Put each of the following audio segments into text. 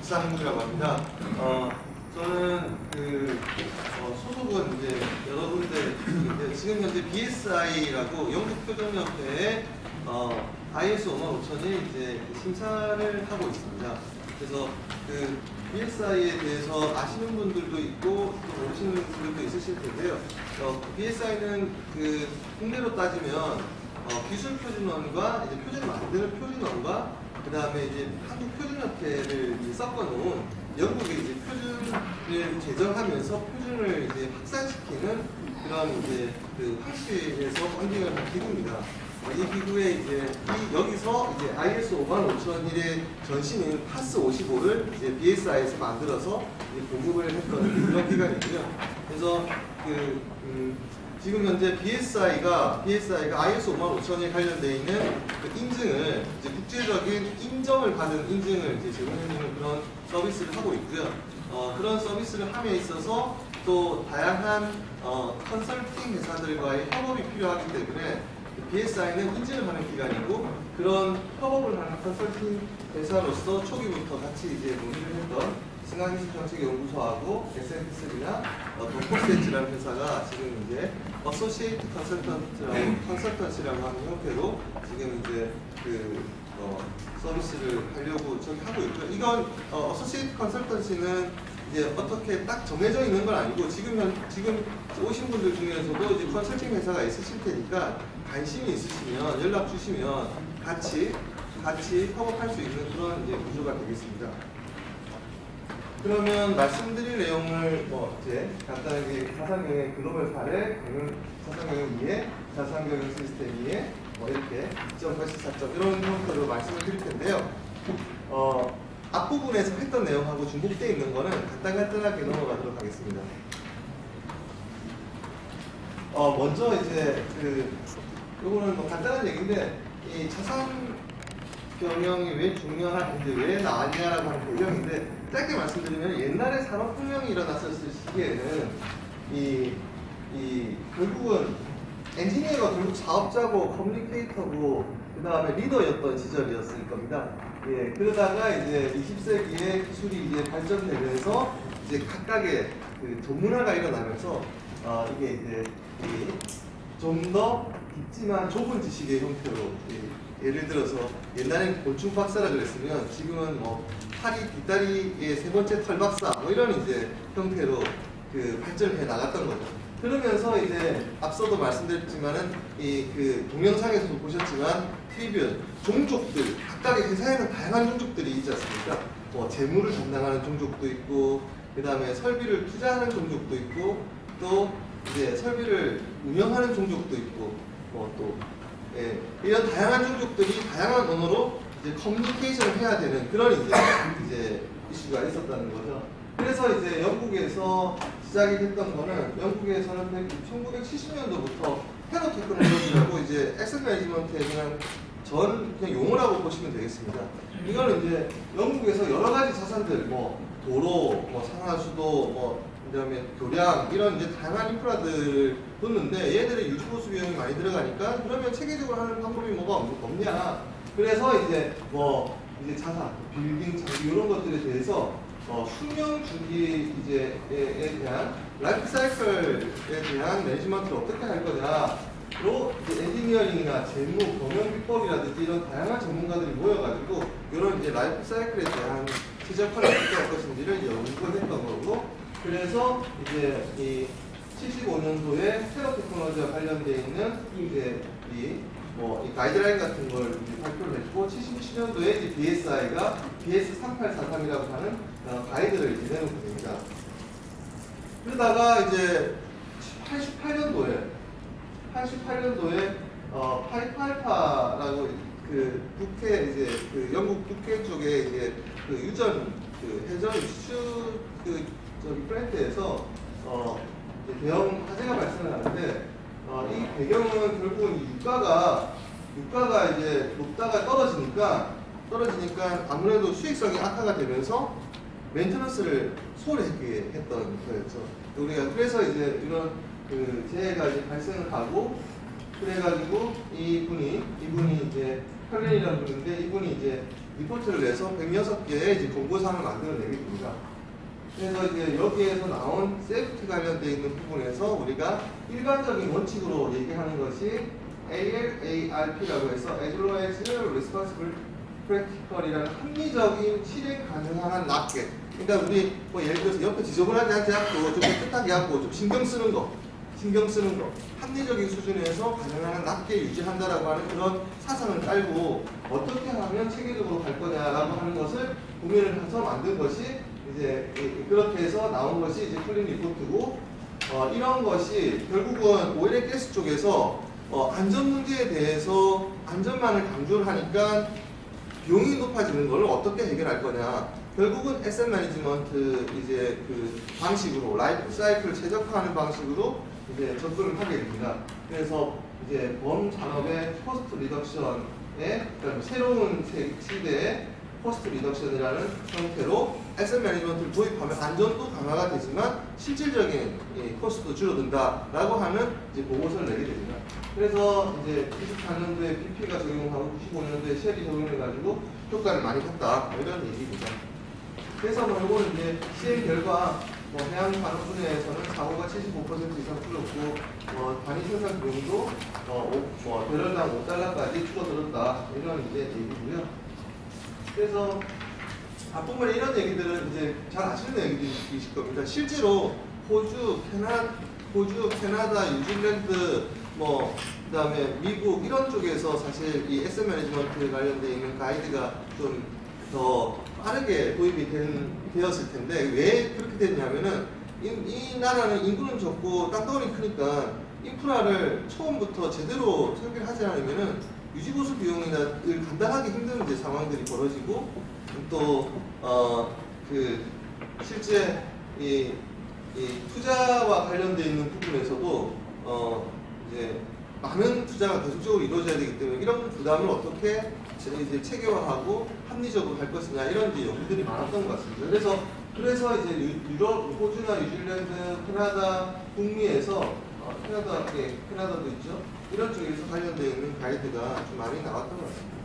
박상국이라고 합니다. 저는 소속은 이제 여러 군데 지금 현재 BSI라고 영국 표준협회의 ISO 55000이 이제 심사를 하고 있습니다. 그래서 그 BSI에 대해서 아시는 분들도 있고 또 모르시는 분들도 있으실 텐데요. BSI는 그 국내로 따지면 기술 표준원과 이제 표준을 만드는 표준원과 그 다음에 이제 한국 표준협회를 섞어놓은 영국의 이제 표준을 제정하면서 표준을 이제 확산시키는 그런 이제 그 황실에서 펀딩을 한 기구입니다. 이 기구에 이제 여기서 이제 ISO 55001의 전신인 파스 55를 이제 BSI에서 만들어서 이제 보급을 했던 그런 기관이고요. 그래서 지금 현재 BSI가 ISO 55000에 관련되어 있는 그 인증을 이제 국제적인 인정을 받은 인증을 이제 제공해주는 그런 서비스를 하고 있고요. 그런 서비스를 함에 있어서 또 다양한 컨설팅 회사들과의 협업이 필요하기 때문에 BSI는 인증을 하는 기관이고 그런 협업을 하는 컨설팅 회사로서 초기부터 같이 이제 논의를 했던 승강기술정책연구소하고 S&P3나 더포스엣지라는 회사가 지금 이제 어소시에이트 컨설턴시라고 하는 형태로 지금 이제 서비스를 하려고 저기 하고 있고요. 이건 어소시에이트 컨설턴시는 이제 어떻게 딱 정해져 있는 건 아니고 지금 오신 분들 중에서도 이제 컨설팅 회사가 있으실 테니까 관심이 있으시면 연락 주시면 같이 협업할 수 있는 그런 이제 구조가 되겠습니다. 그러면 말씀드릴 내용을 이제 간단하게 자산경영 글로벌 사례, 자산경영 2에, 자산경영 시스템 2에 이렇게 2.84점 이런 형태로 말씀을 드릴 텐데요. 앞부분에서 했던 내용하고 중복되어 있는 거는 간단하게 넘어가도록 하겠습니다. 먼저 이제 요거는 간단한 얘기인데 이 자산 경영이 왜 중요한지 왜 나왔냐라고 하는 배경인데 짧게 말씀드리면 옛날에 산업혁명이 일어났었을 시기에는 결국은 엔지니어가 결국 사업자고 커뮤니케이터고 그 다음에 리더였던 시절이었을 겁니다. 예, 그러다가 이제 20세기에 기술이 이제 발전되면서 이제 각각의 그 전문화가 일어나면서 이게 이제 좀 더 깊지만 좁은 지식의 형태로 예를 들어서 옛날엔 곤충 박사라 그랬으면 지금은 파리 뒷다리의 세 번째 털 박사 이런 이제 형태로 발전해 나갔던 거죠. 그러면서 이제 앞서도 말씀드렸지만은 동영상에서도 보셨지만 트리뷰 종족들 각각의 회사에는 다양한 종족들이 있지 않습니까? 재무를 담당하는 종족도 있고 그 다음에 설비를 투자하는 종족도 있고 또 이제 설비를 운영하는 종족도 있고 또 이런 다양한 종족들이 다양한 언어로 이제 커뮤니케이션을 해야 되는 그런 이제 이슈가 있었다는 거죠. 그래서 이제 영국에서 시작이 됐던 거는 영국에서는 1970년도부터 헤더 테크놀로지라고 이제 액션 매니지먼트의 그냥 용어라고 보시면 되겠습니다. 이거는 이제 영국에서 여러 가지 자산들 도로, 상하수도, 그다음에 교량 이런 이제 다양한 인프라들을 뒀는데 얘들의 유지보수 비용이 많이 들어가니까 그러면 체계적으로 하는 방법이 뭐가 없냐. 그래서 이제 자산, 빌딩, 장비 이런 것들에 대해서 수명 주기에 대한 라이프 사이클에 대한 매니지먼트를 어떻게 할 거냐로 이제 엔지니어링이나 재무, 경영 비법이라든지 이런 다양한 전문가들이 모여가지고 이런 이제 라이프 사이클에 대한 최적화를 어떻게 할 것인지를 연구했던 거고. 그래서 이제 이 75년도에 스테어 테크놀로지와 관련되어 있는 이제 이 가이드라인 같은 걸 발표를 했고 77년도에 BSI가 BS3843이라고 하는 가이드를 이제 내놓게 됩니다. 그러다가 이제 88년도에 파이팔파라고 북해 이제 영국 북해 쪽에 이제 해전 수출 플랜트에서 대형 화재가 발생을 하는데 이 배경은 결국은 유가가 이제 높다가 떨어지니까 아무래도 수익성이 악화가 되면서 메인테넌스를 소홀히 했던 거였죠. 우리가 그래서 이제 이런 재해가 이제 발생을 하고 그래가지고 이분이 이제 컬린이라는 분인데 이분이 이제 리포트를 내서 106개의 이제 권고사항을 만들어내게 됩니다. 그래서 이제 여기에서 나온 세이프티 관련되어 있는 부분에서 우리가 일반적인 원칙으로 얘기하는 것이 ALARP라고 해서 Agile Responsible Practical이라는 합리적인 실행 가능한 낱개. 그러니까 우리 뭐 예를 들어서 옆에 지저분하지 않고 좀 깨끗하게 하고 좀 신경 쓰는 거 합리적인 수준에서 가능한 낱개 유지한다라고 하는 그런 사상을 깔고 어떻게 하면 체계적으로 갈 거냐라고 하는 것을 고민을 해서 만든 것이 이제 그렇게 해서 나온 것이 이제 컬린 리포트고 이런 것이 결국은 오일의 가스 쪽에서 안전 문제에 대해서 안전만을 강조를 하니까 비용이 높아지는 걸 어떻게 해결할 거냐. 결국은 에셋 매니지먼트 이제 그 방식으로 라이프 사이클을 최적화하는 방식으로 이제 접근을 하게 됩니다. 그래서 이제 범산업의 코스트 리덕션에 그다음에 새로운 시대의 코스트 리덕션이라는 형태로 에셋 매니지먼트를 도입하면 안전도 강화가 되지만 실질적인 코스트도 줄어든다라고 하는 이제 보고서를 내게 됩니다. 그래서 이제 94년도에 BP가 적용하고 95년도에 쉘이 적용해가지고 효과를 많이 봤다 이런 얘기입니다. 그래서 뭐 이거는 이제 시행 결과 뭐 해양 산업 분야에서는 사고가 75% 이상 줄었고 단위 생산 비용도 배럴당 5달러까지 줄어들었다 이런 이제 얘기고요. 그래서 앞부분에 이런 얘기들은 이제 잘 아시는 얘기들이실 겁니다. 실제로 호주, 캐나다, 뉴질랜드, 그다음에 미국 이런 쪽에서 사실 이 에셋 매니지먼트 관련되어 있는 가이드가 좀 더 빠르게 도입이 되었을 텐데 왜 그렇게 됐냐면은 이 나라는 인구는 적고 땅덩어리 크니까 인프라를 처음부터 제대로 설계를 하지 않으면은 유지보수 비용이나 감당하기 힘든 이제 상황들이 벌어지고 또 실제 이 투자와 관련되어 있는 부분에서도 이제 많은 투자가 계속적으로 이루어져야 되기 때문에 이런 부담을 어떻게 이제 체계화하고 합리적으로 할 것이냐 이런 이제 연구들이 많았던 것 같습니다. 그래서 이제 유럽, 호주나 뉴질랜드, 캐나다, 북미에서 캐나다도 있죠. 이런 쪽에서 관련되어 있는 가이드가 좀 많이 나왔던 것 같습니다.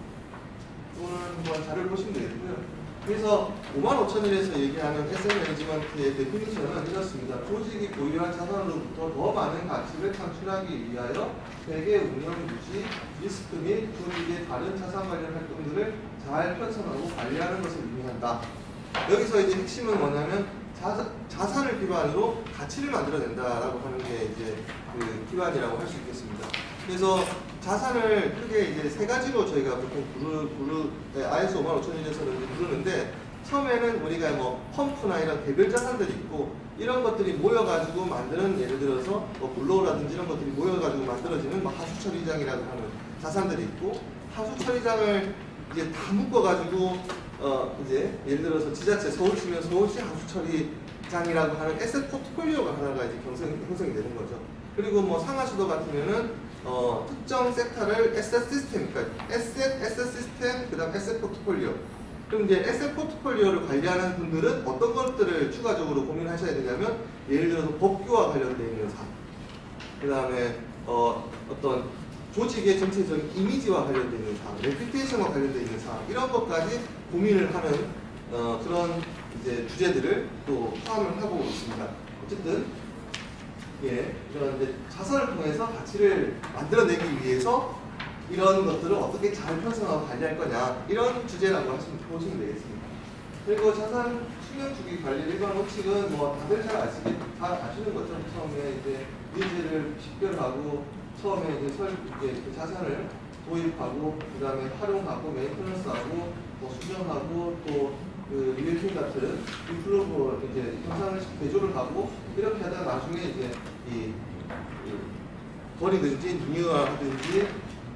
오늘 한번 자료를 보시면 되겠고요. 그래서 55,000일에서 얘기하는 에셋 매니지먼트의 데피니션은 이렇습니다. 조직이 보유한 자산으로부터 더 많은 가치를 창출하기 위하여 회계, 운영, 유지, 리스크 및 조직의 다른 자산 관련 활동들을 잘 편성하고 관리하는 것을 의미한다. 여기서 이제 핵심은 뭐냐면 자산을 기반으로 가치를 만들어낸다라고 하는 게 이제 그 기반이라고 할 수 있겠습니다. 그래서 자산을 크게 이제 세 가지로 저희가 보통 ISO 55,000에서는 부르는데 처음에는 우리가 뭐 펌프나 이런 개별 자산들이 있고 이런 것들이 모여가지고 만드는 예를 들어서 뭐 블로우라든지 이런 것들이 모여가지고 만들어지는 뭐 하수처리장이라고 하는 자산들이 있고 하수처리장을 이제 다 묶어가지고 이제 예를 들어서 지자체 서울시면 서울시 하수처리장이라고 하는 에셋 포트폴리오가 하나가 이제 형성이 되는 거죠. 그리고 뭐 상하수도 같으면은 특정 섹터를 에셋 시스템, 그러니까 에셋 시스템, 그 다음 에셋 포트폴리오. 그럼 이제 에셋 포트폴리오를 관리하는 분들은 어떤 것들을 추가적으로 고민하셔야 되냐면 예를 들어서 법규와 관련되어 있는 사항, 그 다음에 어떤 조직의 전체적인 이미지와 관련되어 있는 사항, 레퓨테이션과 관련되어 있는 사항 이런 것까지 고민을 하는 그런 이제 주제들을 또 포함을 하고 있습니다. 어쨌든 이런 이제 자산을 통해서 가치를 만들어내기 위해서 이런 것들을 어떻게 잘 편성하고 관리할 거냐 이런 주제라고 보시면 되겠습니다. 그리고 자산 수명 주기 관리 일반 원칙은 뭐 다들 잘 아시는 거죠. 처음에 이제 니즈를 식별하고 처음에 이제 그 자산을 도입하고 그 다음에 활용하고 메인터넌스하고 뭐 수정하고 또 그 리빌딩 같은 인플로브 이제 형상을 대조를 하고 이렇게 하다가 나중에 이제 버리든지 리뉴얼하든지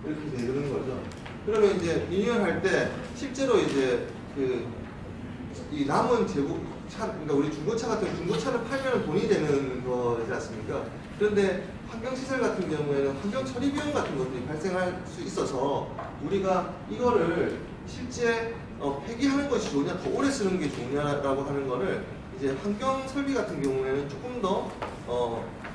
이렇게 되는 거죠. 그러면 이제 리뉴얼할 때 실제로 이제 이 남은 그러니까 우리 중고차 같은 중고차를 팔면 돈이 되는 거지 않습니까? 그런데 환경시설 같은 경우에는 환경 처리 비용 같은 것들이 발생할 수 있어서 우리가 이거를 실제 폐기하는 것이 좋으냐, 더 오래 쓰는 게 좋으냐라고 하는 거를 이제 환경 설비 같은 경우에는 조금 더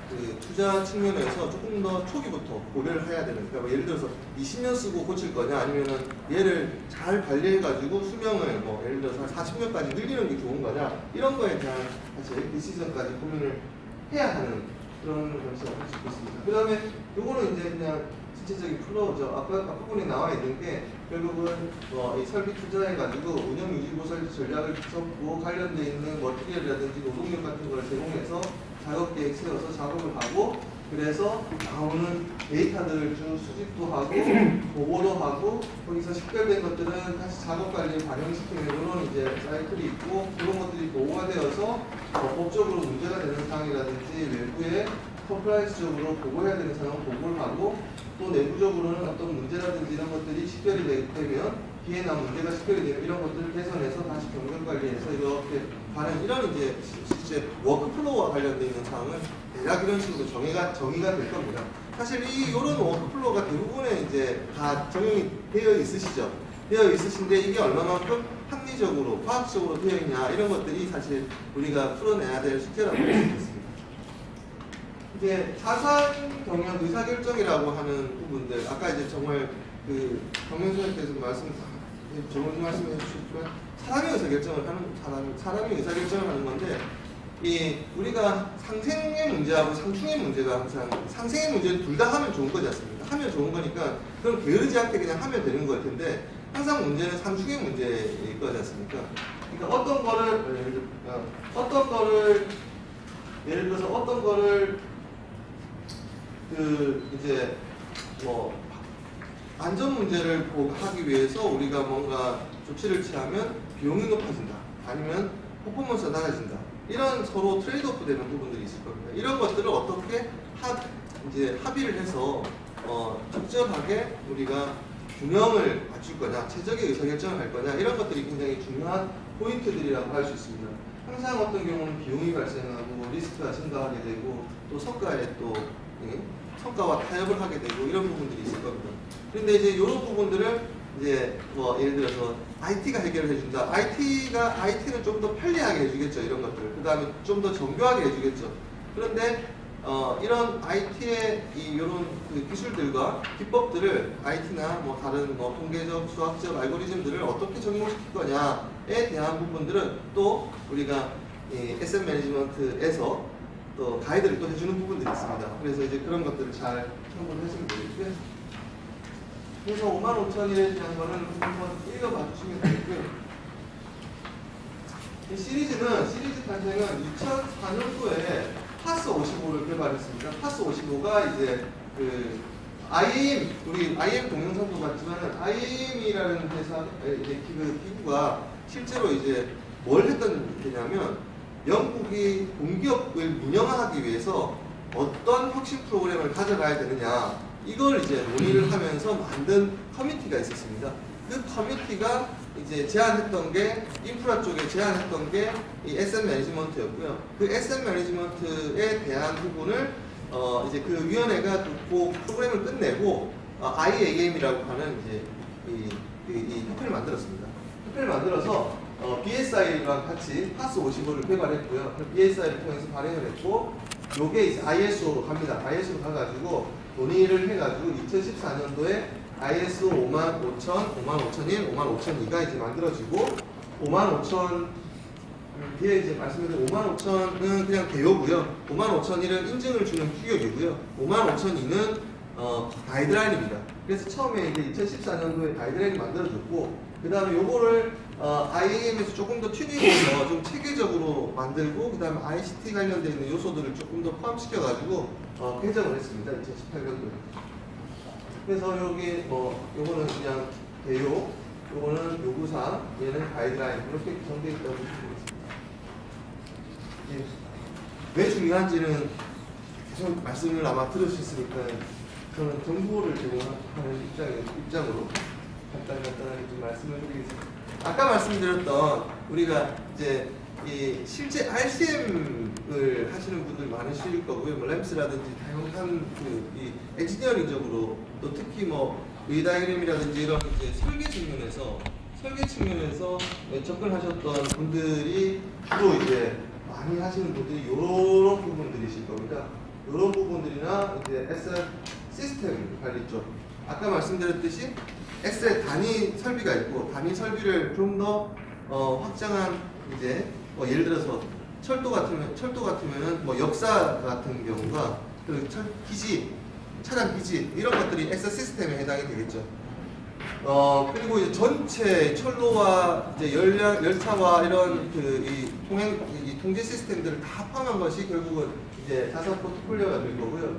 그 투자 측면에서 조금 더 초기부터 고려를 해야 되는, 그러니까 뭐 예를 들어서 20년 쓰고 고칠 거냐, 아니면은 얘를 잘 관리해가지고 수명을 뭐 예를 들어서 한 40년까지 늘리는 게 좋은 거냐, 이런 거에 대한 사실 디시전까지 고민을 해야 하는 그런 것을 할 수 있습니다. 그 다음에 요거는 이제 그냥 전체적인 플로우죠. 앞부분에 나와 있는 게 결국은 이 설비 투자해가지고 운영 유지 보설 전략을 적고 관련돼 있는 머티리얼이라든지 노동력 같은 걸 제공해서 작업 계획 세워서 작업을 하고, 그래서 나오는 데이터들을 쭉 수집도 하고 보고도 하고, 거기서 식별된 것들은 다시 작업 관리에 반영시키는 이런 이제 사이클이 있고, 그런 것들이 보고가 되어서 법적으로 문제가 되는 사항이라든지 외부에 컴플라이언스적으로 보고해야 되는 사항은 보고를 하고, 또 내부적으로는 어떤 문제라든지 이런 것들이 식별이 되면 뒤에 나온 문제가 식별이 되면 이런 것들을 개선해서 다시 경영 관리해서 이렇게 가는, 이런 이제 실제 워크플로우와 관련되어 있는 사항은 대략 이런 식으로 정의가 될 겁니다. 사실 이런 워크플로우가 대부분에 이제 다 적용이 되어 있으시죠. 되어 있으신데 이게 얼마만큼 합리적으로 과학적으로 되어 있냐, 이런 것들이 사실 우리가 풀어내야 될 숙제라고 할 수 있습니다. 이제 자산 경영 의사결정이라고 하는 부분들, 아까 이제 정말 그 경영선생님께서 정말 말씀해 주셨지만 사람이 의사결정을 하는 건데, 우리가 상생의 문제하고 상충의 문제가 항상, 상생의 문제는 둘 다 하면 좋은 거지 않습니까? 하면 좋은 거니까 그럼 게으르지 않게 그냥 하면 되는 걸 텐데, 항상 문제는 상충의 문제일 거지 않습니까? 그러니까 어떤 거를 예를 들어서 어떤 거를 이제 뭐 안전 문제를 하기 위해서 우리가 뭔가 조치를 취하면 비용이 높아진다, 아니면 퍼포먼스가 낮아진다, 이런 서로 트레이드오프 되는 부분들이 있을 겁니다. 이런 것들을 어떻게 이제 합의를 해서 적절하게 우리가 균형을 맞출 거냐, 최적의 의사결정을 할 거냐, 이런 것들이 굉장히 중요한 포인트들이라고 할 수 있습니다. 항상 어떤 경우는 비용이 발생하고 리스크가 증가하게 되고, 또 성과와 타협을 하게 되고, 이런 부분들이 있을 겁니다. 그런데 이제 이런 부분들을 이제 뭐 예를 들어서 IT가 해결을 해준다. IT는 좀 더 편리하게 해주겠죠, 이런 것들을. 그 다음에 좀 더 정교하게 해주겠죠. 그런데 이런 IT의 이런 그 기술들과 기법들을 IT나 뭐 다른 뭐 통계적, 수학적 알고리즘들을 어떻게 적용시킬 거냐에 대한 부분들은 또 우리가 SM 매니지먼트에서 또 가이드를 또 해주는 부분들이 있습니다. 그래서 이제 그런 것들을 잘 참고를 했으면 되겠고요. 그래서 55,000원에 대한 거는 한번 읽어봐 주시면 되겠고요. 이 시리즈 탄생은 2004년도에 파스 55를 개발했습니다. 파스 55가 이제 그 우리 IM 동영상도 봤지만 IM이라는 회사, 이제 그 기구가 실제로 이제 뭘 했던 게냐면, 영국이 공기업을 운영하기 위해서 어떤 혁신 프로그램을 가져가야 되느냐, 이걸 이제 논의를 하면서 만든 커뮤니티가 있었습니다. 그 커뮤니티가 이제 제안했던 게, 인프라 쪽에 제안했던 게 이 SM 매니지먼트였고요. 그 SM 매니지먼트에 대한 부분을 이제 그 위원회가 그 프로그램을 끝내고 IAM이라고 하는 이제 이 협회를 만들었습니다. 협회를 만들어서 BSI랑 같이 파스 55를 개발했고요. BSI를 통해서 발행을 했고, 요게 이제 ISO로 갑니다. ISO로 가가지고 논의를 해가지고 2014년도에 ISO 55000, 55001, 55002가 이제 만들어지고, 55000 뒤에 이제 말씀드린 55000은 그냥 개요고요. 55001은 인증을 주는 규격이고요. 55002는 가이드라인입니다. 그래서 처음에 이제 2014년도에 가이드라인이 만들어졌고, 그 다음에 요거를 IAM에서 조금 더 튜닝해서 좀 체계적으로 만들고, 그 다음에 ICT 관련되어 있는 요소들을 조금 더 포함시켜가지고 개정을 했습니다. 2018년도에. 그래서 여기 요거는 그냥 대요, 요거는 요구사항, 얘는 가이드라인, 이렇게 구성되어 있다고 보시면 되겠습니다. 예. 왜 중요한지는 계속 말씀을 아마 들으셨으니까 저는 정보를 제공하는 입장으로 간단하게 좀 말씀을 드리겠습니다. 아까 말씀드렸던 우리가 이제 실제 RCM을 하시는 분들 많으실 거고요. 뭐 램스라든지 다양한 이 엔지니어링적으로, 또 특히 뭐 리다이그램이라든지 이런 이제 설계 측면에서 접근하셨던 분들이 주로 이제 많이 하시는 분들이 이런 부분들이실 겁니다. 이런 부분들이나 이제 엑셀 시스템 관리 쪽. 아까 말씀드렸듯이 엑셀 단위 설비가 있고 단위 설비를 좀 더 확장한 이제 예를 들어서 철도 같으면은 뭐 역사 같은 경우가 그 기지, 차량 기지 이런 것들이 엑셀 시스템에 해당이 되겠죠. 그리고 이제 전체 철로와 이제 열차와 이런 이 통제 시스템들을 다 포함한 것이 결국은 이제 자산 포트폴리오가 될 거고요.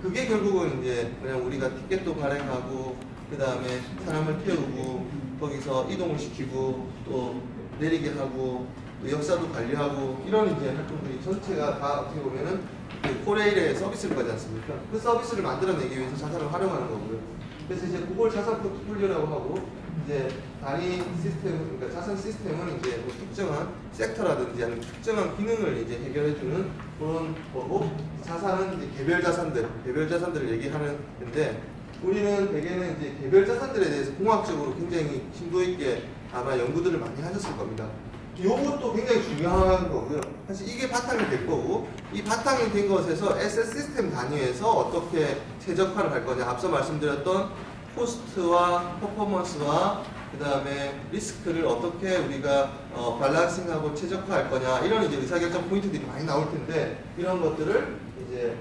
그게 결국은 이제 그냥 우리가 티켓도 발행하고 그 다음에 사람을 태우고 거기서 이동을 시키고 또 내리게 하고 또 역사도 관리하고 이런 이제 활동들이 전체가 다 어떻게 보면은 그 코레일의 서비스를 가지 않습니까? 그 서비스를 만들어내기 위해서 자산을 활용하는 거고요. 그래서 이제 그걸 자산 포트폴리오라고 하고 이제 단위 시스템, 그러니까 자산 시스템은 이제 뭐 특정한 섹터라든지 아니면 특정한 기능을 이제 해결해주는 그런 거고 자산은 이제 개별 자산들을 얘기하는 건데 우리는 대개는 이제 개별 자산들에 대해서 공학적으로 굉장히 심도 있게 아마 연구들을 많이 하셨을 겁니다. 이것도 굉장히 중요한 거고요. 사실 이게 바탕이 될 거고 이 바탕이 된 것에서 에셋 시스템 단위에서 어떻게 최적화를 할 거냐 앞서 말씀드렸던 코스트와 퍼포먼스와 그 다음에 리스크를 어떻게 우리가 밸런싱하고 최적화할 거냐 이런 이제 의사결정 포인트들이 많이 나올 텐데 이런 것들을 이제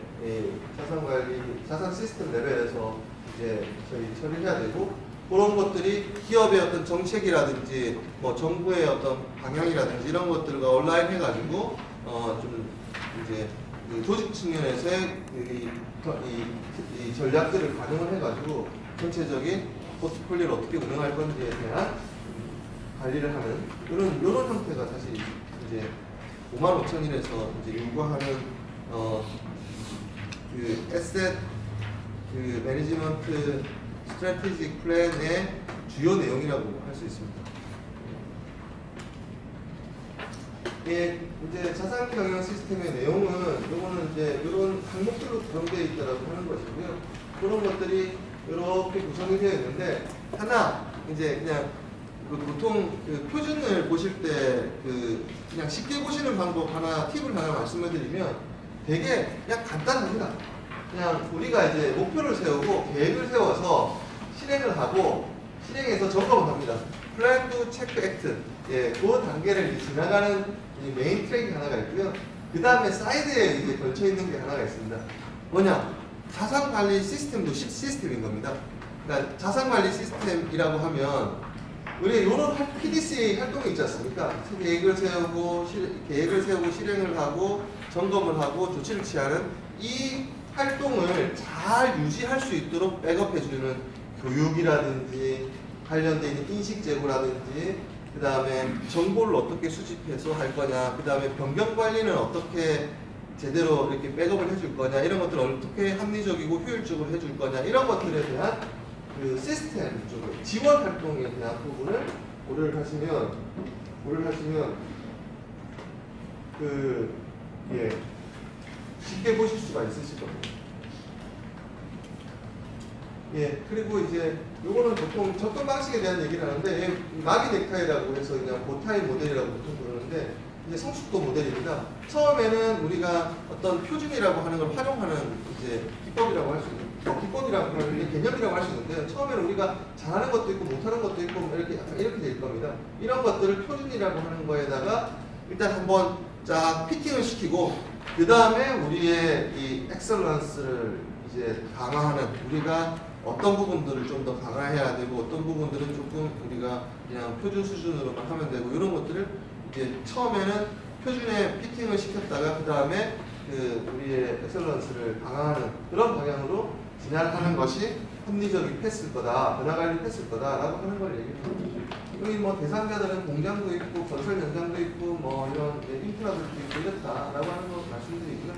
자산관리, 자산 시스템 레벨에서 이제 저희 처리해야 되고 그런 것들이 기업의 어떤 정책이라든지 뭐 정부의 어떤 방향이라든지 이런 것들과 온라인 해가지고 좀 이제 그 조직 측면에서의 이 전략들을 반영을 해가지고 전체적인 포트폴리오를 어떻게 운영할 건지에 대한 관리를 하는 이런 형태가 사실 이제 55,000일에서 이제 요구하는 그 에셋 그 매니지먼트 스트래티직 플랜의 주요 내용이라고 할 수 있습니다. 예, 이제 자산 경영 시스템의 내용은 요거는 이제 이런 항목들로 구성되어 있다라고 하는 것이고요. 그런 것들이 이렇게 구성이 되어 있는데 하나 이제 그냥 보통 그 표준을 보실 때 그 그냥 쉽게 보시는 방법 하나 팁을 하나 말씀을 드리면 되게 그냥 간단합니다. 그냥 우리가 이제 목표를 세우고 계획을 세워서 실행을 하고 실행해서 점검을 합니다. 플랜 투 체크 액트. 예, 그 단계를 지나가는 메인 트랙이 하나가 있고요. 그 다음에 사이드에 이제 걸쳐 있는 게 하나가 있습니다. 뭐냐? 자산 관리 시스템도 시스템인 겁니다. 그러니까 자산 관리 시스템이라고 하면 우리 이런 PDCA 활동이 있지 않습니까? 계획을 세우고 실행을 하고 점검을 하고 조치를 취하는 이 활동을 잘 유지할 수 있도록 백업해주는 교육이라든지 관련된 있는 인식 제고라든지 그 다음에 정보를 어떻게 수집해서 할 거냐 그 다음에 변경 관리는 어떻게 제대로 이렇게 백업을 해줄 거냐 이런 것들을 어떻게 합리적이고 효율적으로 해줄 거냐 이런 것들에 대한 그 시스템 쪽으로 지원 활동에 대한 부분을 고려를 하시면 쉽게 보실 수가 있으실 겁니다. 예, 그리고 이제 요거는 보통 접근 방식에 대한 얘기를 하는데 마비 넥타이라고 해서 그냥 보타이 모델이라고 보통 부르는데 이제 성숙도 모델입니다. 처음에는 우리가 어떤 표준이라고 하는 걸 활용하는 이제 기법이라고 할 수 있는 기법이라고 하는 개념이라고 할 수 있는데 처음에는 우리가 잘하는 것도 있고 못하는 것도 있고 이렇게 될 겁니다. 이런 것들을 표준이라고 하는 거에다가 일단 한번 쫙 피팅을 시키고 그 다음에 우리의 이 엑셀런스를 이제 강화하는 우리가 어떤 부분들을 좀 더 강화해야 되고 어떤 부분들은 조금 우리가 그냥 표준 수준으로만 하면 되고 이런 것들을 이제 처음에는 표준에 피팅을 시켰다가 그 다음에 그 우리의 엑셀런스를 강화하는 그런 방향으로 진행하는 것이 합리적인 패스일 거다, 변화관리 패스일 거다라고 하는 걸 얘기합니다. 여기 뭐 대상자들은 공장도 있고 건설 현장도 있고 뭐 이런 인프라들도 있고 이렇다라고 하는 거 말씀드리고요.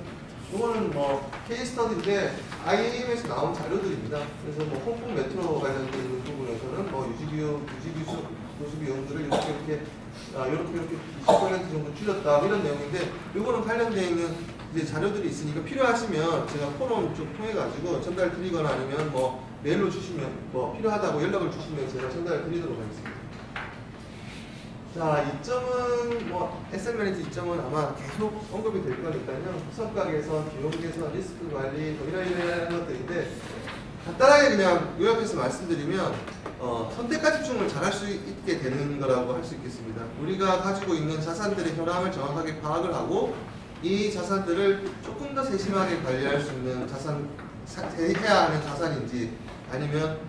이거는 뭐 케이스스터디인데 IAM에서 나온 자료들입니다. 그래서 뭐 홍콩 메트로 관련된 있는 부분에서는 뭐 유지비용들을 이렇게 20% 정도 줄였다 이런 내용인데 이거는 관련되어 있는 이제 자료들이 있으니까 필요하시면 제가 포럼 좀 통해 가지고 전달 드리거나 아니면 뭐 메일로 주시면 뭐 필요하다고 연락을 주시면 제가 전달 드리도록 하겠습니다. 자, 이점은 뭐 SM 매니지 이점은 아마 계속 언급이 될 거니까요. 성과 개선, 비용 개선, 리스크 관리 뭐 이런 것들인데 간단하게 그냥 요약해서 말씀드리면 선택과 집중을 잘할 수 있게 되는 거라고 할 수 있겠습니다. 우리가 가지고 있는 자산들의 현황을 정확하게 파악을 하고 이 자산들을 조금 더 세심하게 관리할 수 있는 해야 하는 자산인지 아니면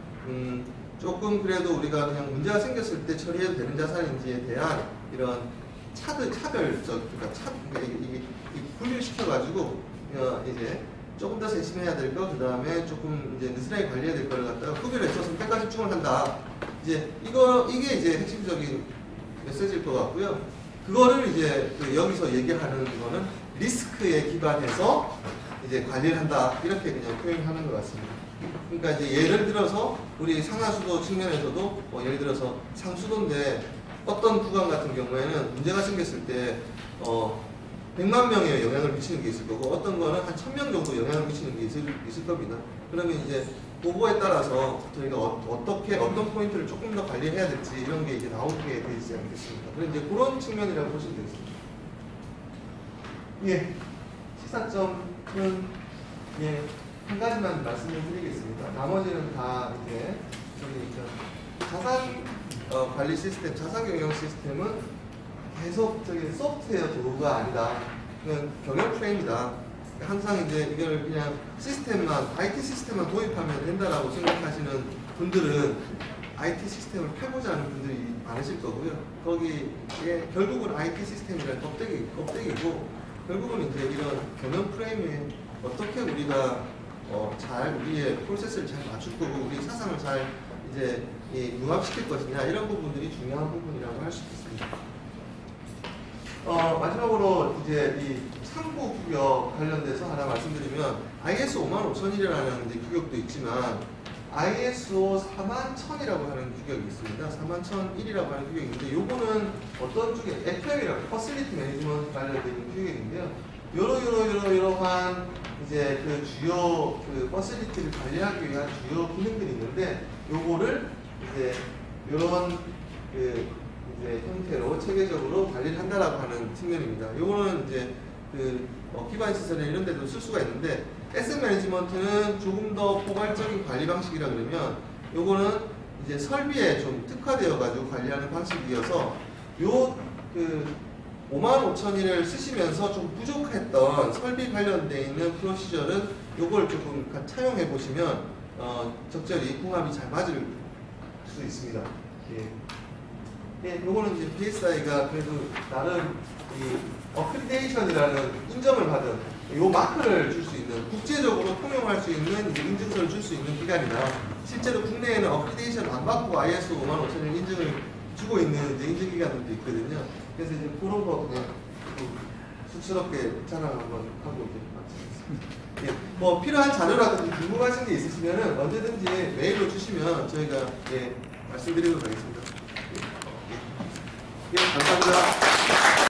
조금 그래도 우리가 그냥 문제가 생겼을 때 처리해도 되는 자산인지에 대한 이런 이게 분류를 시켜가지고 이제 조금 더 세심해야 될 거, 그 다음에 조금 이제 느슨하게 관리해야 될 거를 갖다가 구별을 해서 선택과 집중을 한다. 이제 이게 이제 핵심적인 메시지일 것 같고요. 그거를 이제 여기서 얘기하는 거는 리스크에 기반해서 이제 관리를 한다. 이렇게 그냥 표현하는 것 같습니다. 그러니까 이제 예를 들어서 우리 상하수도 측면에서도 예를 들어서 상수도인데 어떤 구간 같은 경우에는 문제가 생겼을 때 100만 명에 영향을 미치는 게 있을 거고 어떤 거는 한 1000명 정도 영향을 미치는 게 있을 겁니다. 그러면 이제 그거에 따라서 저희가 어떤 포인트를 조금 더 관리해야 될지 이런 게 이제 나오게 되지 않겠습니까? 그런 이제 그런 측면이라고 보시면 되겠습니다. 예, 시사점은 한 가지만 말씀을 드리겠습니다. 나머지는 다 이제 자산 관리 시스템, 자산 경영 시스템은 계속적인 소프트웨어 도구가 아니다. 그냥 경영 프레임이다. 항상 이제 이걸 그냥 시스템만, IT 시스템만 도입하면 된다라고 생각하시는 분들은 IT 시스템을 펴보자 하는 분들이 많으실 거고요. 거기에 결국은 IT 시스템이라는 껍데기고, 결국은 이제 이런 경영 프레임에 어떻게 우리가 우리의 프로세스를 잘 맞출 거고, 우리 사상을 잘 이제 융합시킬 것이냐, 이런 부분들이 중요한 부분이라고 할 수 있습니다. 마지막으로 이제 이 상부 규격 관련돼서 하나 말씀드리면 ISO 55001이라는 규격도 있지만 ISO 41000이라고 하는 규격이 있습니다. 41001이라고 하는 규격이 있는데 요거는 어떤 쪽에 FM이라고 퍼실리티 매니지먼트 관련된 규격인데요. 이러한 이제 그 주요 퍼실리티를 관리하기 위한 주요 기능들이 있는데 요거를 이제 요런 이제 형태로 체계적으로 관리를 한다라고 하는 측면입니다. 요거는 이제 기반 시설에 이런 데도 쓸 수가 있는데 에셋 매니지먼트는 조금 더 포괄적인 관리 방식이라 그러면 요거는 이제 설비에 좀 특화되어 가지고 관리하는 방식이어서 요 55001을 쓰시면서 좀 부족했던 설비 관련되어 있는 프로시저는 요걸 조금 차용해 보시면 적절히 궁합이 잘 맞을 수 있습니다. 요거는 이제 PSI가 그래도 나름 이 어크리데이션이라는 인정을 받은 요 마크를 줄 수 있는 국제적으로 통용할 수 있는 인증서를 줄 수 있는 기관이다. 실제로 국내에는 어크리데이션 안 받고 ISO 55001 인증을 주고 있는 이제 인증기관들도 있거든요. 그래서 이제 그런 거 그냥 쑥스럽게 자랑 한번 하고 이제 마치겠습니다. 뭐 필요한 자료라든지 궁금하신 게 있으시면은 언제든지 메일로 주시면 저희가 말씀드리도록 하겠습니다. 감사합니다.